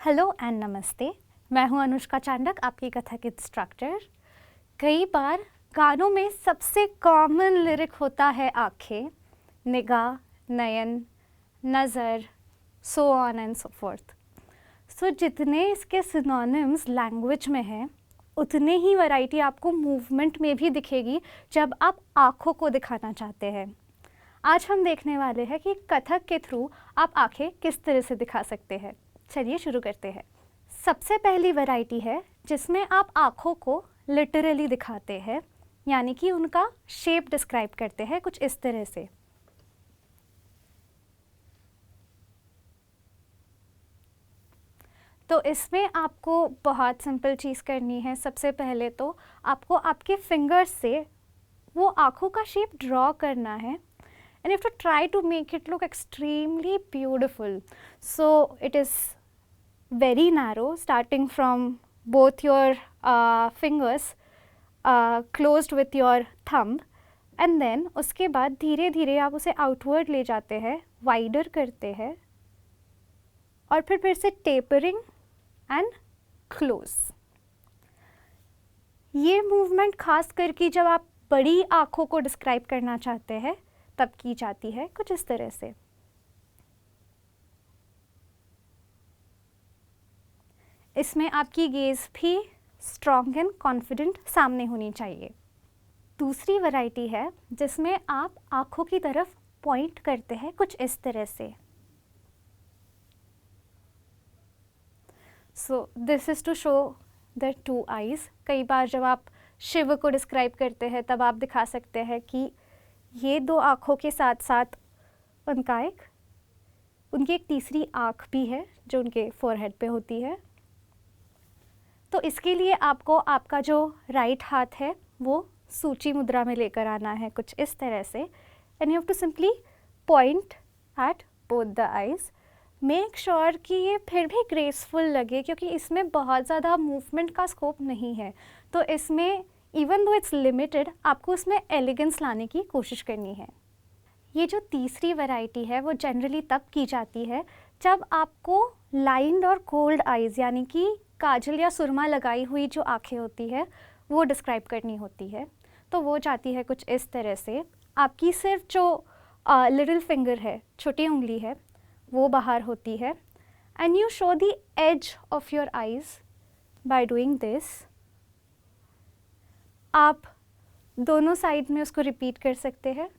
Hello and नमस्ते। मैं हूं अनुष्का चांडक, आपकी कथक इंस्ट्रक्टर। कई बार गानों में सबसे कॉमन लिरिक होता है आँखें, निगाह, नयन, नज़र, so on and so forth. So जितने इसके सिनोनिम्स लैंग्वेज में हैं, उतने ही वैरायटी आपको मूवमेंट में भी दिखेगी जब आप आँखों को दिखाना चाहते हैं। आज हम देखने वाले हैं कि कथक के थ्रू आप आँखें किस तरह से दिखा सकते हैं। चलिए शुरू करते हैं। सबसे पहली वैरायटी है जिसमें आप आँखों को लिटरली दिखाते हैं, यानी कि उनका शेप डिस्क्राइब करते हैं कुछ इस तरह से। तो इसमें आपको बहुत सिंपल चीज़ करनी है। सबसे पहले तो आपको आपके फिंगर्स से वो आँखों का शेप ड्रॉ करना है and you have to try to make it look extremely beautiful. So it is very narrow, starting from both your fingers closed with your thumb, and then उसके बाद धीरे धीरे आप उसे outward ले जाते हैं, wider करते हैं, और फिर से tapering and close. ये मूवमेंट खास करके जब आप बड़ी आँखों को डिस्क्राइब करना चाहते हैं तब की जाती है कुछ इस तरह से। इसमें आपकी गेज भी स्ट्रॉन्ग एंड कॉन्फिडेंट सामने होनी चाहिए। दूसरी वैरायटी है जिसमें आप आँखों की तरफ पॉइंट करते हैं कुछ इस तरह से। So this is to show the two eyes. कई बार जब आप शिव को डिस्क्राइब करते हैं तब आप दिखा सकते हैं कि ये दो आँखों के साथ साथ उनकी एक तीसरी आँख भी है जो उनके फोरहेड पे होती है। तो इसके लिए आपको आपका जो राइट हाथ है वो सूची मुद्रा में लेकर आना है कुछ इस तरह से, and you have to simply point at both the eyes. Make sure कि ये फिर भी ग्रेसफुल लगे, क्योंकि इसमें बहुत ज़्यादा मूवमेंट का स्कोप नहीं है। तो इसमें इवन दो इट्स लिमिटेड, आपको उसमें एलिगेंस लाने की कोशिश करनी है। ये जो तीसरी वैरायटी है वो जनरली तब की जाती है जब आपको लाइन्ड और कोल्ड आइज़, यानी कि काजल या सुरमा लगाई हुई जो आँखें होती है वो डिस्क्राइब करनी होती है। तो वो जाती है कुछ इस तरह से। आपकी सिर्फ जो लिटिल फिंगर है, छोटी उंगली है, वो बाहर होती है, and you show the edge of your eyes by doing this. आप दोनों साइड में उसको रिपीट कर सकते हैं,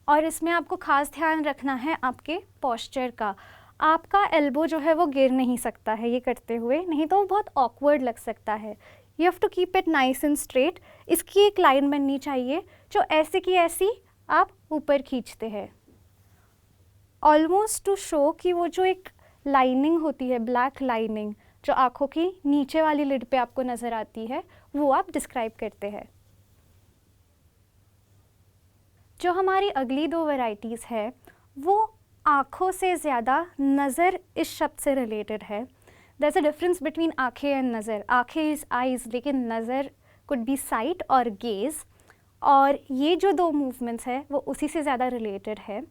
और इसमें आपको खास ध्यान रखना है आपके पोस्चर का। आपका एल्बो जो है वो गिर नहीं सकता है ये करते हुए, नहीं तो वो बहुत ऑकवर्ड लग सकता है। You have to keep it nice and straight. इसकी एक लाइन बननी चाहिए जो ऐसे की ऐसी आप ऊपर खींचते हैं, ऑलमोस्ट टू शो कि वो जो एक लाइनिंग होती है, ब्लैक लाइनिंग जो आँखों की नीचे वाली लिड पे आपको नज़र आती है, वो आप डिस्क्राइब करते हैं। जो हमारी अगली दो वैरायटीज़ है वो आँखों से ज़्यादा नज़र इस शब्द से रिलेटेड है। There is a difference between आँखें एंड नज़र। आँखें इज़ आइज़, लेकिन नज़र कुड बी साइट और गेज़, और ये जो दो मूवमेंट्स है वो उसी से ज़्यादा रिलेटेड है।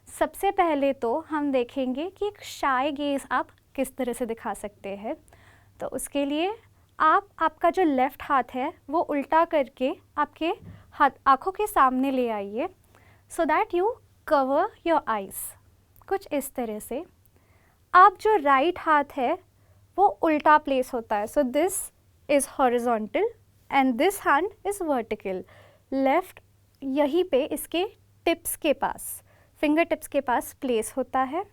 सबसे पहले तो हम देखेंगे कि एक शाय गेज़ आप किस तरह से दिखा सकते हैं। तो उसके लिए आप आपका जो लेफ़्ट हाथ है वो उल्टा करके आपके हाथ आँखों के सामने ले आइए, so that you cover your eyes कुछ इस तरह से। आप जो राइट हाथ है वो उल्टा प्लेस होता है। सो this is horizontal and this hand is vertical. Left यहीं पे इसके टिप्स के पास, फिंगर टिप्स के पास प्लेस होता है,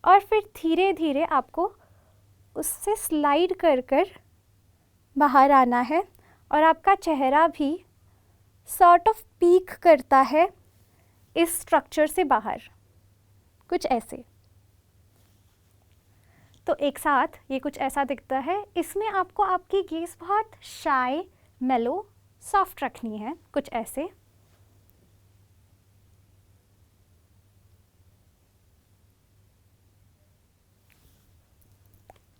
और फिर धीरे धीरे आपको उससे स्लाइड कर कर बाहर आना है, और आपका चेहरा भी सॉर्ट ऑफ पीक करता है इस स्ट्रक्चर से बाहर कुछ ऐसे। तो एक साथ ये कुछ ऐसा दिखता है। इसमें आपको आपकी गेज़ बहुत शाय, मेलो, सॉफ्ट रखनी है कुछ ऐसे।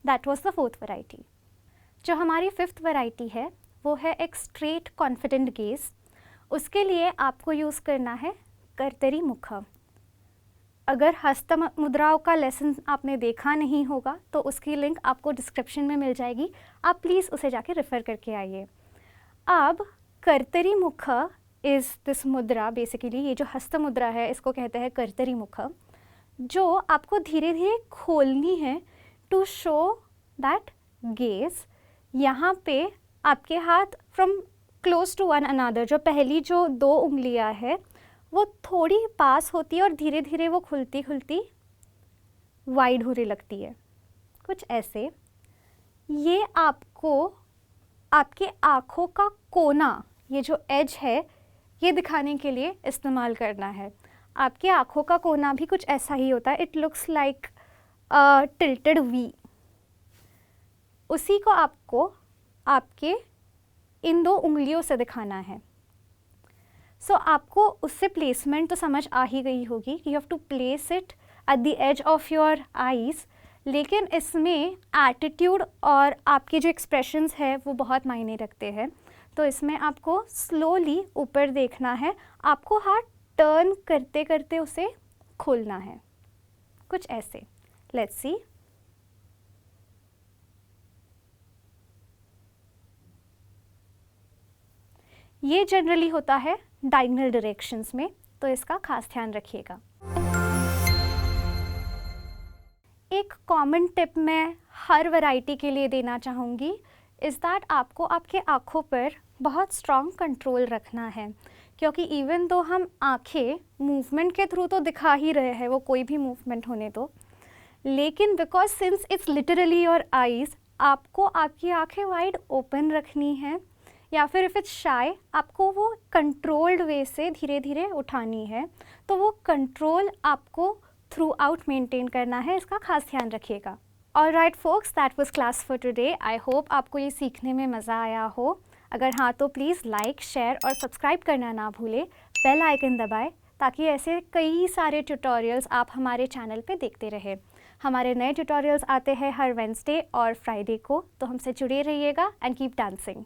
That was the fourth variety. जो हमारी फिफ्थ वैरायटी है वो है एक स्ट्रेट कॉन्फिडेंट गेज़। उसके लिए आपको यूज़ करना है कर्तरी मुख। अगर हस्त मुद्राओं का लेसन आपने देखा नहीं होगा तो उसकी लिंक आपको डिस्क्रिप्शन में मिल जाएगी, आप प्लीज़ उसे जाके रेफ़र करके आइए। अब कर्तरी मुख इज़ दिस मुद्रा, बेसिकली ये जो हस्त मुद्रा है इसको कहते हैं कर्तरी मुख, जो आपको धीरे धीरे खोलनी है टू शो दैट गेज। यहाँ पे आपके हाथ from close to one another, जो पहली जो 2 उंगलियाँ हैं वो थोड़ी पास होती है और धीरे धीरे वो खुलती खुलती वाइड होने लगती है, कुछ ऐसे। ये आपको आपके आँखों का कोना, ये जो एज है, ये दिखाने के लिए इस्तेमाल करना है। आपके आँखों का कोना भी कुछ ऐसा ही होता है, it looks like tilted V. उसी को आपको आपके इन 2 उंगलियों से दिखाना है। सो आपको उससे प्लेसमेंट तो समझ आ ही गई होगी कि you have to place it at the edge of your eyes, लेकिन इसमें एटीट्यूड और आपके जो एक्सप्रेशंस है वो बहुत मायने रखते हैं। तो इसमें आपको स्लोली ऊपर देखना है, आपको हाथ टर्न करते करते उसे खोलना है, कुछ ऐसे। Let's see. ये जनरली होता है डायगोनल डायरेक्शंस में, तो इसका खास ध्यान रखिएगा। एक कॉमन टिप मैं हर वैरायटी के लिए देना चाहूँगी इज़ दैट आपको आपके आँखों पर बहुत स्ट्रॉन्ग कंट्रोल रखना है, क्योंकि इवन दो हम आँखें मूवमेंट के थ्रू तो दिखा ही रहे हैं, वो कोई भी मूवमेंट होने दो, लेकिन because since it's literally your eyes, आपको आपकी आँखें वाइड ओपन रखनी है, या फिर इफ़ इट्स शाय आपको वो कंट्रोल्ड वे से धीरे धीरे उठानी है। तो वो कंट्रोल आपको थ्रू आउट मेंटेन करना है, इसका खास ध्यान रखिएगा। All right folks, that was class for today. I hope आपको ये सीखने में मज़ा आया हो। अगर हाँ तो प्लीज़ लाइक, शेयर और सब्सक्राइब करना ना भूलें। बेल आइकन दबाएं ताकि ऐसे कई सारे ट्यूटोरियल्स आप हमारे चैनल पे देखते रहें। हमारे नए ट्यूटोरियल्स आते हैं हर वेडनेसडे और फ्राइडे को, तो हमसे जुड़े रहिएगा एंड कीप डांसिंग।